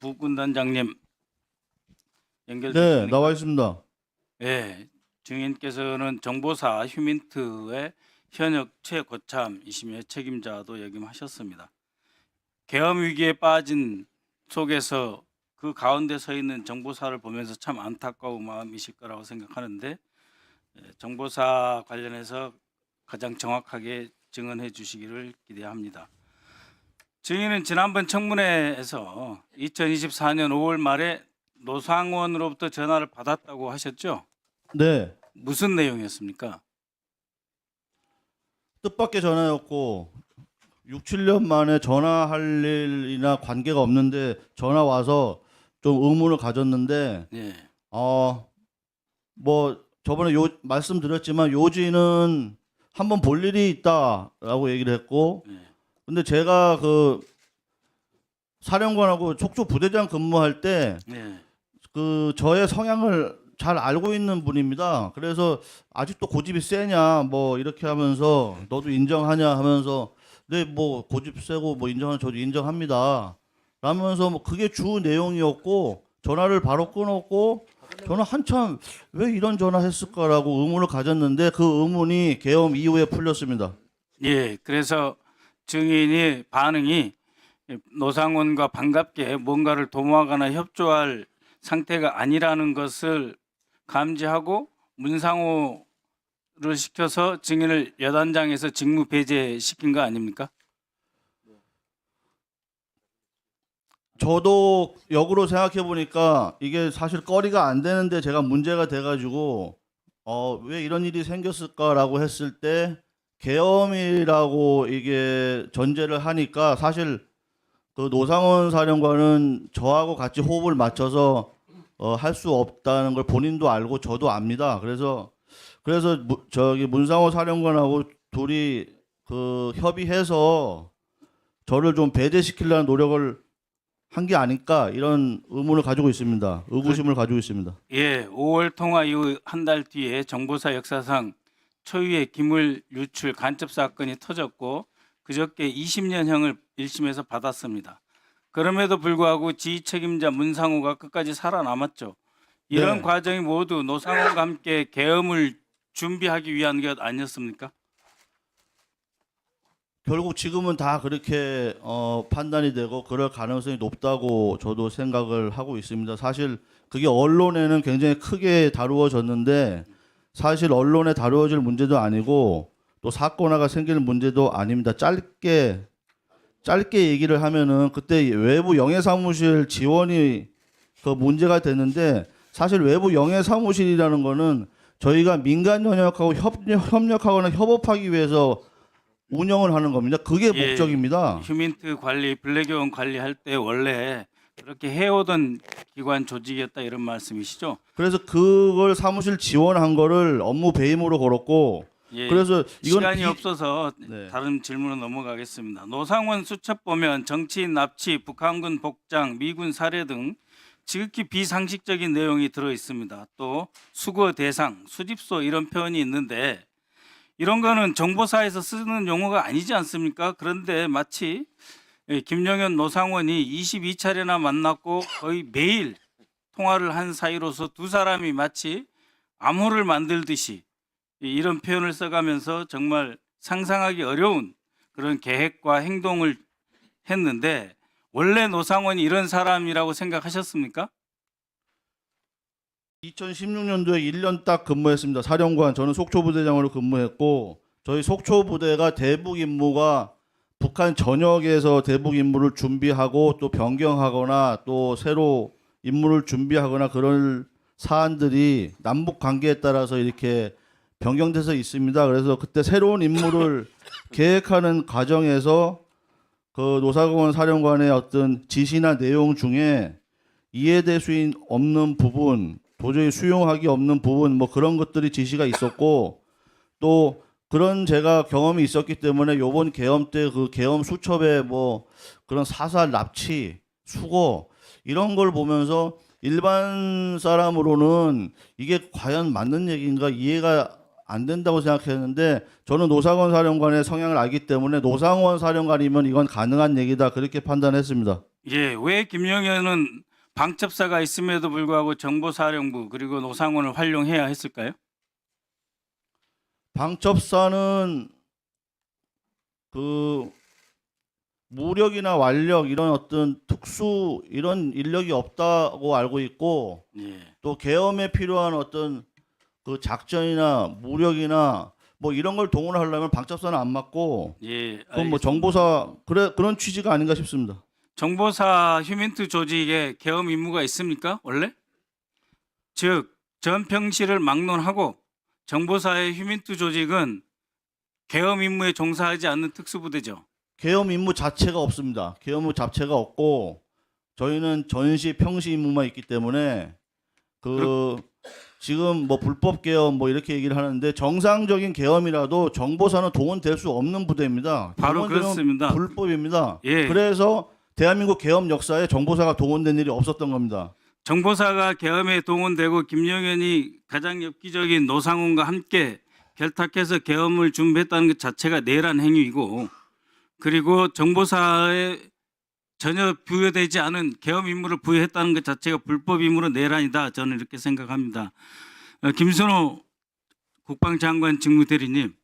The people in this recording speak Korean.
부군단장님 네, 연결되십니까? 나와 있습니다. 예, 증인께서는 정보사 휴민트의 현역 최고참이시며 책임자도 역임하셨습니다. 계엄 위기에 빠진 속에서 그 가운데 서 있는 정보사를 보면서 참 안타까운 마음이실 거라고 생각하는데 정보사 관련해서 가장 정확하게 증언해 주시기를 기대합니다. 증인은 지난번 청문회에서 2024년 5월 말에 노상원으로부터 전화를 받았다고 하셨죠? 네, 무슨 내용이었습니까? 뜻밖의 전화였고 6, 7년 만에 전화할 일이나 관계가 없는데 전화 와서 좀 의문을 가졌는데 예. 뭐 저번에 말씀드렸지만 요지는 한번 볼 일이 있다라고 얘기를 했고 예. 근데 제가 그 사령관하고 속초 부대장 근무할 때 예. 그 저의 성향을 잘 알고 있는 분입니다. 그래서 아직도 고집이 세냐 뭐 이렇게 하면서 너도 인정하냐 하면서 네 뭐 고집 세고 뭐 인정하는 저도 인정합니다. 라면서 뭐 그게 주 내용이었고 전화를 바로 끊었고 저는 한참 왜 이런 전화 했을까라고 의문을 가졌는데 그 의문이 계엄 이후에 풀렸습니다. 예. 그래서 증인이 반응이 노상원과 반갑게 뭔가를 도모하거나 협조할 상태가 아니라는 것을 감지하고 문상호를 시켜서 증인을 여단장에서 직무 배제시킨 거 아닙니까? 저도 역으로 생각해 보니까 이게 사실 거리가 안 되는데 제가 문제가 돼가지고 왜 이런 일이 생겼을까라고 했을 때 계엄이라고 이게 전제를 하니까 사실 그 노상원 사령관은 저하고 같이 호흡을 맞춰서 할 수 없다는 걸 본인도 알고 저도 압니다. 그래서 저기 문상호 사령관하고 둘이 그 협의해서 저를 좀 배제시키려는 노력을 한 게 아닐까 이런 의문을 가지고 있습니다. 의구심을 가지고 있습니다. 예. 5월 통화 이후 한 달 뒤에 정보사 역사상 초유의 기물 유출 간첩 사건이 터졌고 그저께 20년형을 1심에서 받았습니다. 그럼에도 불구하고 지휘 책임자 문상호가 끝까지 살아남았죠. 이런 네. 과정이 모두 노상호가 함께 계엄을 준비하기 위한 것 아니었습니까? 결국 지금은 다 그렇게 판단이 되고 그럴 가능성이 높다고 저도 생각을 하고 있습니다. 사실 그게 언론에는 굉장히 크게 다루어졌는데 사실 언론에 다루어질 문제도 아니고 또 사건화가 생기는 문제도 아닙니다. 짧게 얘기를 하면은 그때 외부 영해사무실 지원이 그 문제가 됐는데 사실 외부 영해사무실이라는 거는 저희가 민간 영역하고 협력하거나 협업하기 위해서 운영을 하는 겁니다. 그게 예. 목적입니다. 휴민트 관리, 블랙요원 관리할 때 원래 그렇게 해오던 기관 조직이었다 이런 말씀이시죠? 그래서 그걸 사무실 지원한 거를 업무 배임으로 걸었고 예. 그래서 이건 시간이 없어서 네. 다른 질문으로 넘어가겠습니다. 노상원 수첩 보면 정치인 납치, 북한군 복장, 미군 사례 등 지극히 비상식적인 내용이 들어 있습니다. 또 수거 대상, 수집소 이런 표현이 있는데 이런 거는 정보사에서 쓰는 용어가 아니지 않습니까? 그런데 마치 김영현 노상원이 22차례나 만났고 거의 매일 통화를 한 사이로서 두 사람이 마치 암호를 만들듯이 이런 표현을 써가면서 정말 상상하기 어려운 그런 계획과 행동을 했는데 원래 노상원이 이런 사람이라고 생각하셨습니까? 2016년도에 1년 딱 근무했습니다. 사령관 저는 속초부대장으로 근무했고 저희 속초부대가 대북 임무가 북한 전역에서 대북 임무를 준비하고 또 변경하거나 또 새로 임무를 준비하거나 그런 사안들이 남북 관계에 따라서 이렇게 변경돼서 있습니다. 그래서 그때 새로운 임무를 계획하는 과정에서 그 노상원 사령관의 어떤 지시나 내용 중에 이해될 수 없는 부분, 도저히 수용하기 없는 부분, 뭐 그런 것들이 지시가 있었고 또 그런 제가 경험이 있었기 때문에 요번 계엄 때 그 계엄 수첩에 뭐 그런 사살, 납치, 수거 이런 걸 보면서 일반 사람으로는 이게 과연 맞는 얘기인가 이해가 안 된다고 생각했는데 저는 노상원 사령관의 성향을 알기 때문에 노상원 사령관이면 이건 가능한 얘기다 그렇게 판단했습니다. 예, 왜 김영현은 방첩사가 있음에도 불구하고 정보사령부 그리고 노상원을 활용해야 했을까요? 방첩사는 그 무력이나 완력 이런 어떤 특수 이런 인력이 없다고 알고 있고 예. 또 계엄에 필요한 어떤 그 작전이나 무력이나 뭐 이런 걸 동원하려면 방첩사는 안 맞고 예. 그건 뭐 알겠습니다. 정보사 그런 취지가 아닌가 싶습니다. 정보사 휴민트 조직에 계엄 임무가 있습니까? 원래? 즉 전평시를 막론하고 정보사의 휴민트 조직은 계엄 임무에 종사하지 않는 특수부대죠. 계엄 임무 자체가 없습니다. 계엄 임무 자체가 없고 저희는 전시 평시 임무만 있기 때문에 그 지금 뭐 불법 계엄 뭐 이렇게 얘기를 하는데 정상적인 계엄이라도 정보사는 동원될 수 없는 부대입니다. 바로 동원되면 그렇습니다. 불법입니다. 예. 그래서 대한민국 계엄 역사에 정보사가 동원된 일이 없었던 겁니다. 정보사가 계엄에 동원되고 김영현이 가장 엽기적인 노상훈과 함께 결탁해서 계엄을 준비했다는 것 자체가 내란 행위이고, 그리고 정보사에 전혀 부여되지 않은 계엄 임무를 부여했다는 것 자체가 불법 임무로 내란이다. 저는 이렇게 생각합니다. 김선호 국방장관 직무대리님,